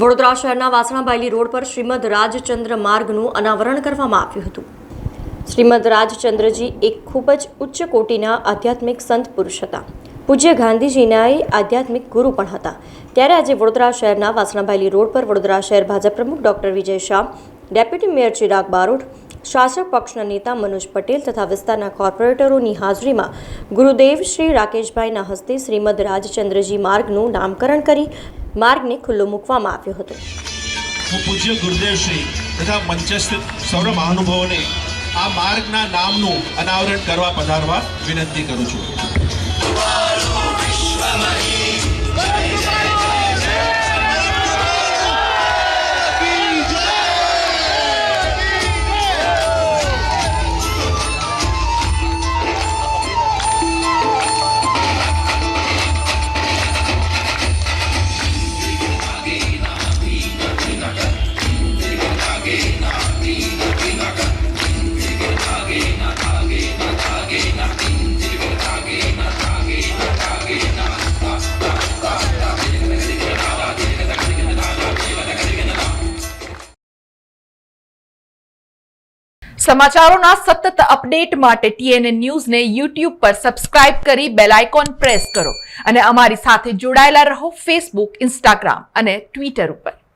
વડોદરા શહેરના વાસણાબાયલી રોડ પર શ્રીમદ રાજચંદ્ર માર્ગનું અનાવરણ કરવામાં આવ્યું હતું। શ્રીમદ રાજચંદ્રજી એક ખૂબ જ ઉચ્ચ કોટીના આધ્યાત્મિક સંત પુરુષ હતા। પૂજ્ય ગાંધીજીના આધ્યાત્મિક ગુરુ પણ હતા। ત્યારે આજે વડોદરા શહેરના વાસણાબાયલી રોડ પર વડોદરા શહેર ભાજપ પ્રમુખ doctor Vijay Shah, deputy mayor Chirag Barot, શાસક પક્ષના નેતા મનોજ પટેલ તથા વિસ્તારના કોર્પોરેટરોની હાજરીમાં ગુરુદેવ શ્રી રાકેશભાઈના હસ્તે શ્રીમદ રાજચંદ્રજી માર્ગનું નામકરણ કરી માર્ગને ખુલ્લો મૂકવામાં આવ્યો હતો। હું પૂજ્ય ગુરુદેવ શ્રી તથા મંચસ્થ સૌર મહાનુભાવોને આ માર્ગના નામનું અનાવરણ કરવા પધારવા વિનંતી કરું છું। સમાચારોના સતત અપડેટ માટે TNN ન્યૂઝને YouTube પર સબસ્ક્રાઇબ કરી બેલ આઇકોન પ્રેસ કરો અને અમારી સાથે જોડાયેલા રહો Facebook, Instagram અને Twitter ઉપર।